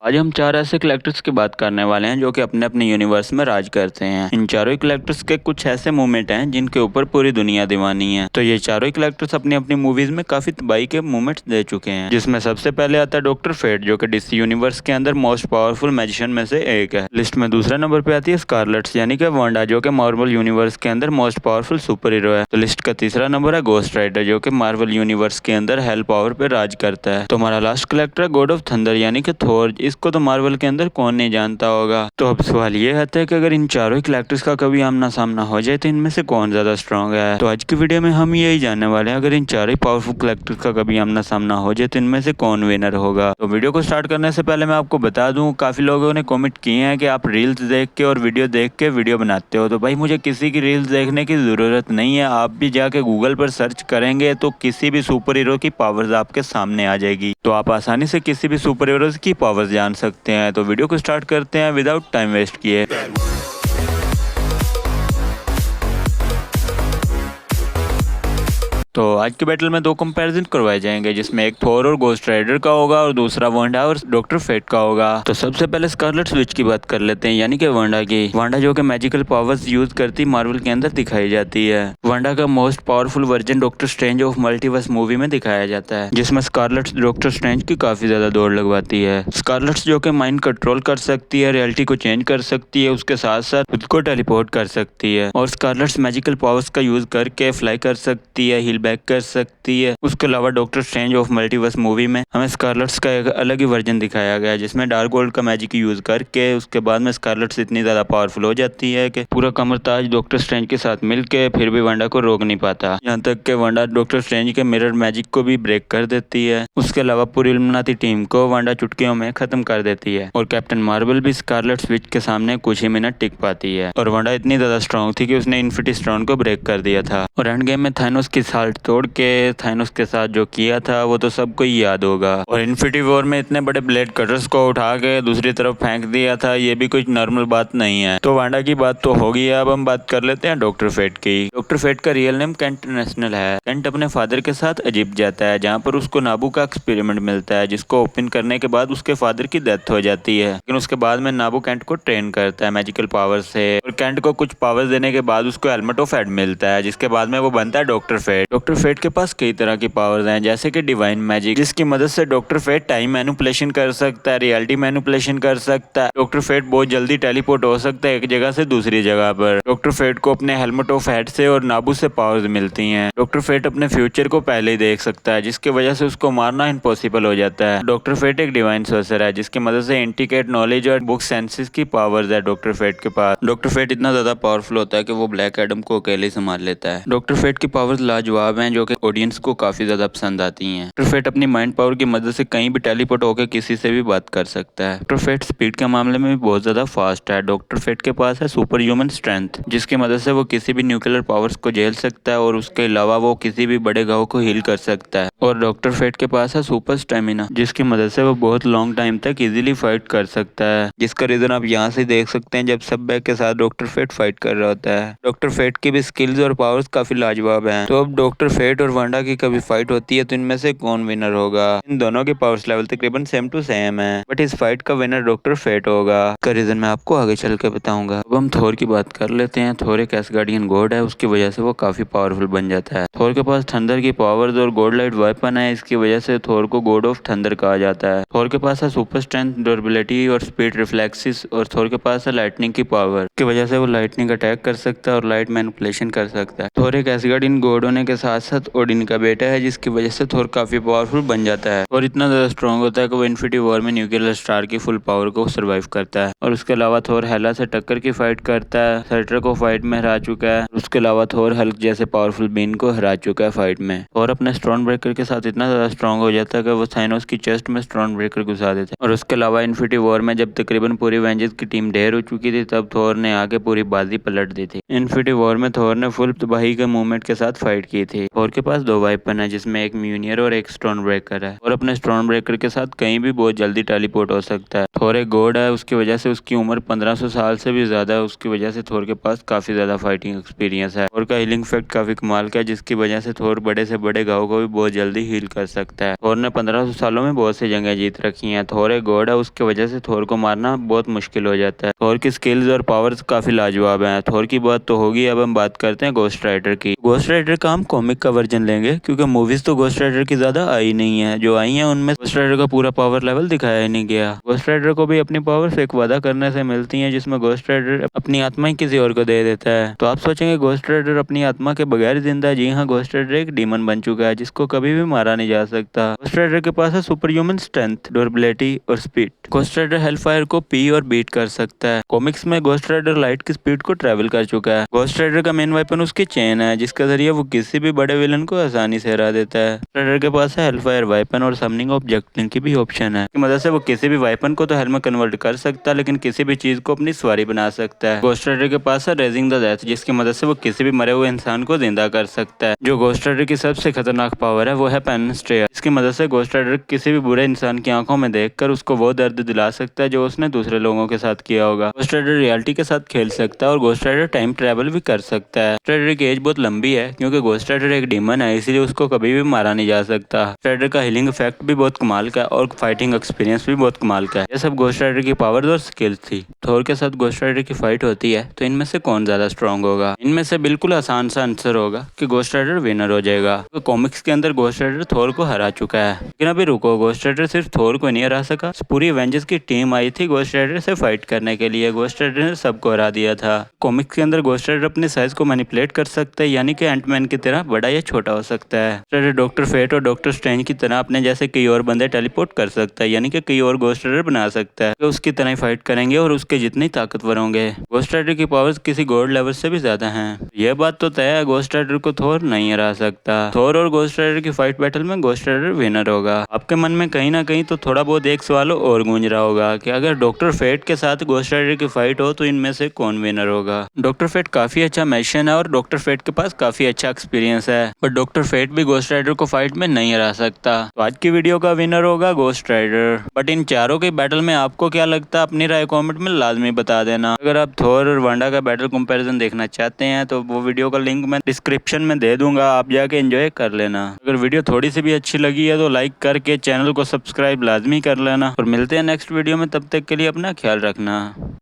आज हम चार ऐसे कलेक्टर्स की बात करने वाले हैं जो कि अपने अपने यूनिवर्स में राज करते हैं। इन चारों कलेक्टर्स के कुछ ऐसे मूवमेंट हैं जिनके ऊपर पूरी दुनिया दीवानी है। तो ये चारों कलेक्टर्स अपनी अपनी मूवीज में काफी तबाही के मूवमेंट्स दे चुके हैं, जिसमें सबसे पहले आता है डॉक्टर फेट, जो कि डीसी यूनिवर्स के अंदर मोस्ट पावरफुल मैजिशियन में से एक है। लिस्ट में दूसरा नंबर पे आती है स्कारलेट्स यानी कि वांडा, जो कि मार्वल यूनिवर्स के अंदर मोस्ट पावरफुल सुपर हीरो है। तो लिस्ट का तीसरा नंबर है गोस्ट राइडर, जो कि मार्वल यूनिवर्स के अंदर हेल पावर पे राज करता है। तो हमारा लास्ट कलेक्टर है गॉड ऑफ थंडर यानी कि थोर। इसको तो मार्वल के अंदर कौन नहीं जानता होगा। तो अब सवाल ये आता है कि अगर इन चारों कलेक्टर्स का कभी आमना सामना हो जाए तो इनमें से कौन ज्यादा स्ट्रांग है। तो आज की वीडियो में हम यही जानने वाले हैं, अगर इन चारों पावरफुल कलेक्टर्स का कभी आमना सामना हो जाए तो इनमें से कौन विनर होगा। तो वीडियो को स्टार्ट करने से पहले मैं आपको बता दूं, काफी लोगों ने कमेंट किए हैं कि आप रील्स देख के और वीडियो देख के वीडियो बनाते हो। तो भाई मुझे किसी की रील्स देखने की जरूरत नहीं है। आप भी जाके गूगल पर सर्च करेंगे तो किसी भी सुपर हीरो की पावर्स आपके सामने आ जाएगी। तो आप आसानी से किसी भी सुपर हीरोज की पावर्स जान सकते हैं। तो वीडियो को स्टार्ट करते हैं विदाउट टाइम वेस्ट किए। तो आज के बैटल में दो कंपैरिजन करवाए जाएंगे, जिसमें एक थोर और गोस्ट राइडर का होगा और दूसरा वांडा और डॉक्टर फेट का होगा। तो सबसे पहले स्कारलेट विच की बात कर लेते हैं, यानी कि वांडा की। वांडा जो कि मैजिकल पावर्स यूज करती मार्वल के अंदर दिखाई जाती है। वांडा का most powerful version doctor strange of multiverse movie में दिखाया जाता है, जिसमें स्कारलेट डॉक्टर स्ट्रेंज की काफी ज्यादा दौड़ लगवाती है। स्कारलेट जो कि माइंड कंट्रोल कर सकती है, रियलिटी को चेंज कर सकती है, उसके साथ साथ खुद को टेलीपोर्ट कर सकती है और स्कारलेट मैजिकल पावर्स का यूज करके फ्लाई कर सकती है, हील बैक कर सकती है। उसके अलावा doctor strange of multiverse movie में हमें स्कारलेट्स का एक अलग ही वर्जन दिखाया गया है, जिसमें डार्क गोल्ड का मैजिक यूज करके उसके बाद में स्कारलेट्स इतनी ज्यादा पावरफुल हो जाती है कि पूरा कमरताज डॉक्टर स्ट्रेंज के साथ मिलके फिर भी वांडा को रोक नहीं पाता। यहाँ तक कि वांडा डॉक्टर स्ट्रेंज के मिरर मैजिक को भी ब्रेक कर देती है। उसके अलावा पूरी इल्यूमिनाटी टीम को वांडा चुटकियों में खत्म कर देती है और कैप्टन मार्वल भी स्कारलेट विच के सामने कुछ ही मिनट टिक पाती है। और वांडा इतनी ज्यादा स्ट्रॉन्ग थी कि उसने इन्फिनिटी स्टोन को ब्रेक कर दिया था और एंड गेम में थानोस की साल्ट तोड़ के थानोस के साथ जो किया था वो तो सबको ही याद होगा। और इन्फिनिटी वॉर में इतने बड़े ब्लेड कटर्स को उठा के दूसरी तरफ फेंक दिया था, ये भी कुछ नॉर्मल बात नहीं है। तो वांडा की बात तो होगी, अब हम बात कर लेते हैं डॉक्टर फेट की। डॉक्टर फेट का रियल नेम केंट नेशनल है। केंट अपने फादर के साथ इजिप्ट जाता है, जहाँ पर उसको नाबू का एक्सपेरिमेंट मिलता है, जिसको ओपन करने के बाद उसके फादर की डेथ हो जाती है। लेकिन उसके बाद में नाबू केंट को ट्रेन करता है मैजिकल पावर से और केंट को कुछ पावर्स देने के बाद उसको हेलमेट ऑफ हेड मिलता है, जिसके बाद में वो बनता है डॉक्टर फेट। डॉक्टर फेट के पास कई तरह की पावर्स हैं, जैसे कि डिवाइन मैजिक, जिसकी मदद से डॉक्टर फेट टाइम मैनिपुलेशन कर सकता है, रियलिटी मैनिपुलेशन कर सकता है। डॉक्टर फेट बहुत जल्दी टेलीपोर्ट हो सकता है एक जगह से दूसरी जगह पर। डॉक्टर फेट को अपने हेलमेट ऑफ हेड से और नाबू से पावर्स मिलती हैं। डॉक्टर फेट अपने फ्यूचर को पहले ही देख सकता है, जिसकी वजह से उसको मारना इम्पॉसिबल हो जाता है। डॉक्टर फेट एक डिवाइन सोर्सर है, जिसकी मदद से इंडिकेट नॉलेज और बुक सेंसेस की पावर्स है डॉक्टर फेट के पास। डॉक्टर फेट इतना ज्यादा पावरफुल होता है कि वो ब्लैक एडम को अकेले संभाल लेता है। डॉक्टर फेट की पावर्स लाजवाब हैं, जो कि ऑडियंस को काफी ज्यादा पसंद आती हैं। डॉक्टर फेट अपनी माइंड पावर की मदद से कहीं भी टेलीपोर्ट होकर किसी से भी बात कर सकता है। डॉक्टर फेट स्पीड के मामले में भी बहुत ज्यादा फास्ट है। डॉक्टर फेट के पास है सुपर ह्यूमन स्ट्रेंथ, जिसकी मदद से वो किसी भी न्यूक्लियर पावर्स को झेल सकता है और उसके अलावा वो किसी भी बड़े घाव को हील कर सकता है। और डॉक्टर फेट के पास है सुपर स्टेमिना, जिसकी मदद से वो बहुत लॉन्ग टाइम तक इजीली फाइट कर सकता है, जिसका रीजन आप यहाँ से देख सकते हैं जब सब बैग के साथ डॉक्टर फेट फाइट कर रहा होता है। डॉक्टर फेट की भी स्किल्स और पावर्स काफी लाजवाब हैं। तो अब डॉक्टर फेट और वांडा की कभी फाइट होती है तो इनमें से कौन विनर होगा। इन दोनों के पावर्स लेवल तकरीबन सेम टू सेम है, बट इस फाइट का विनर डॉक्टर फेट होगा। इसका रीजन मैं आपको आगे चल के बताऊंगा। अब हम थोर की बात कर लेते हैं। थोर एक एसगार्डियन गॉड है, उसकी वजह से वो काफी पावरफुल बन जाता है। थोर के पास थंडर की पावर्स और गॉड लाइट वेपन है, इसकी वजह से थोर को गॉड ऑफ थंडर कहा जाता है। थोर के पास है सुपर स्ट्रेंथ, ड्यूरेबिलिटी और स्पीड रिफ्लेक्सिस, और थोर के पास है लाइटनिंग की पावर, की वजह से वो लाइटनिंग अटैक कर सकता है और लाइट मैनिपुलेशन कर सकता है। थोर एक एसगार्डियन गॉड होने के साथ साथ ओडिन का बेटा है, जिसकी वजह से थोर काफी पावरफुल बन जाता है और इतना ज्यादा स्ट्रॉन्ग होता है कि वो इन्फिनिटी वॉर में न्यूक्लियर स्टार की फुल पावर को सर्वाइव करता है। और उसके अलावा थोर हेला से टक्कर की फाइट करता है, सर्टर को फाइट में हरा चुका है। उसके अलावा थोर हल्क जैसे पावरफुल बीन को हरा चुका है फाइट में। और अपने स्टोन ब्रेकर के साथ इतना ज्यादा स्ट्रॉन्ग हो जाता है कि वो थानोस की चेस्ट में स्टोन ब्रेकर घुसा देता है। और उसके अलावा इन्फिनिटी वॉर में जब तकरीबन पूरी वेंजर्स की टीम ढेर हो चुकी थी, तब थोर ने आके के पूरी बाजी पलट दी थी। इन्फिनिटी वॉर में थोर ने फुल तबाही के मूवमेंट के साथ फाइट की थी। थोर के पास 2 वेपन है जिसमें एक म्यूनियर और एक स्टोन ब्रेकर है और अपने स्टोन ब्रेकर के साथ कहीं भी बहुत जल्दी टेलीपोर्ट हो सकता है। थोर एक गॉड है, उसकी वजह से उसकी उम्र 1500 साल से भी ज्यादा है। उसकी वजह से थोर के पास काफी ज्यादा फाइटिंग एक्सपीरियंस है। थोर का हीलिंग इफेक्ट काफी कमाल का है जिसकी वजह से थोर बड़े से बड़े घाव को भी बहुत जल्दी हील कर सकता है। थोर ने 1500 सालों में बहुत सी जंगें जीत रखी हैं। थोर एक गॉड है, उसकी वजह से थोर को मारना बहुत मुश्किल हो जाता है। थोर की स्किल्स और पावर्स काफी लाजवाब हैं। थोर की बात तो होगी, अब हम बात करते हैं घोस्ट राइडर की। घोस्ट राइडर का हम कॉमिक का वर्जन लेंगे क्योंकि मूवीज तो घोस्ट राइडर की ज्यादा आई नहीं है। जो आई है उनमें घोस्ट राइडर का पूरा पावर लेवल दिखाया ही नहीं गया। घोस्ट राइडर को भी अपनी पावर्स एक वादा करने से मिलती है जिसमें घोस्ट राइडर अपनी आत्मा ही किसी और को दे देता है। तो आप सोचेंगे घोस्ट राइडर अपनी आत्मा के बगैर जिंदा है? जी हाँ, घोस्ट राइडर एक डीमन बन चुका है जिसको कभी भी मारा नहीं जा सकता। घोस्ट राइडर के पास है सुपर ह्यूमन स्ट्रेंथ, ड्यूरेबिलिटी और स्पीड। घोस्ट राइडर हेलफायर को पी और बीट कर सकता है। कॉमिक्स में घोस्ट राइडर लाइट की स्पीड को ट्रेवल कर चुका है। घोस्ट राइडर का मेन वेपन उसकी चेन है जिसके जरिए वो किसी भी बड़े विलन को आसानी से हरा देता है। राइडर के पास है हेलफायर वेपन और समनिंग ऑब्जेक्ट की भी ऑप्शन है। इसकी मदद से वो किसी भी वेपन को तो हेल में कन्वर्ट कर सकता है लेकिन किसी भी चीज को अपनी सवारी बना सकता है। घोस्ट राइडर के पास है रेजिंग द डेथ जिसकी मदद से वो किसी भी मरे हुए इंसान को जिंदा कर सकता है। जो घोस्ट राइडर की सबसे खतरनाक पावर है वो है पेन स्ट्रेयर। इसकी मदद से घोस्ट राइडर किसी भी बुरे इंसान की आंखों में देखकर उसको वो दर्द दिला सकता है जो उसने दूसरे लोगों के साथ किया होगा। घोस्ट राइडर रियलिटी के साथ खेल सकता है और घोस्ट राइडर टाइम ट्रेवल भी कर सकता है। घोस्ट राइडर की एज बहुत लंबी है क्योंकि घोस्ट राइडर एक डीमन है, इसलिए उसको कभी भी मारा नहीं जा सकता। घोस्ट राइडर का हीलिंग इफेक्ट भी बहुत कमाल का है और फाइटिंग एक्सपीरियंस भी बहुत कमाल का है। ये सब घोस्ट राइडर की पावर्स और स्किल्स थी। थोर के साथ घोस्ट राइडर की फाइट होती है तो इनमें से कौन ज्यादा स्ट्रॉन्ग होगा? इनमें से बिल्कुल आसान सा आंसर होगा कि घोस्ट राइडर विनर हो जाएगा। तो कॉमिक्स के अंदर घोस्ट राइडर थोर को हरा चुका है। लेकिन अभी रुको, घोस्ट राइडर सिर्फ थोर को नहीं हरा सका, पूरी एवेंजर्स की टीम आई थी घोस्ट राइडर से फाइट करने के लिए। घोस्ट राइडर ने सबको हरा दिया था। कॉमिक्स के अंदर घोस्ट राइडर अपने साइज को मैनिपुलेट कर सकता है, यानी कि एंटमैन की तरह बड़ा या छोटा हो सकता है। राइडर डॉक्टर फेट और डॉक्टर स्ट्रेंज की तरह अपने जैसे कई और बंदे टेलीपोर्ट कर सकता है, यानी कि कई और घोस्ट राइडर बना सकता है। तो उसकी तरह ही फाइट करेंगे और उसके जितने ताकतवर होंगे। घोस्ट राइडर की पावर्स किसी गॉड लेवल से भी ज्यादा हैं। यह बात तो तय है, घोस्ट राइडर को थोर नहीं हरा सकता। थोर और घोस्ट राइडर की फाइट बैटल में घोस्ट राइडर विनर होगा। आपके मन में कहीं ना कहीं तो थोड़ा बहुत एक सवाल और गूंज रहा होगा कि अगर डॉक्टर फेट के साथ घोस्ट राइडर की फाइट हो तो इनमें से कौन विनर होगा? डॉक्टर फेट काफी अच्छा मैजिशियन है और डॉक्टर फेट के पास काफी अच्छा एक्सपीरियंस है, पर डॉक्टर फेट भी घोस्ट राइडर को फाइट में नहीं हरा सकता। तो आज की वीडियो का विनर होगा घोस्ट राइडर। बट इन चारों के बैटल में आपको क्या लगता है? अपनी राय कमेंट में लाजमी बता देना। अगर आप थोर और वांडा का बैटल कंपैरिजन देखना चाहते हैं तो वो वीडियो का लिंक मैं डिस्क्रिप्शन में दे दूंगा, आप जाके एंजॉय कर लेना। अगर वीडियो थोड़ी सी भी अच्छी लगी है तो लाइक करके चैनल को सब्सक्राइब लाजमी कर लेना और मिलते हैं नेक्स्ट वीडियो में। तब तक के लिए अपना ख्याल रखना।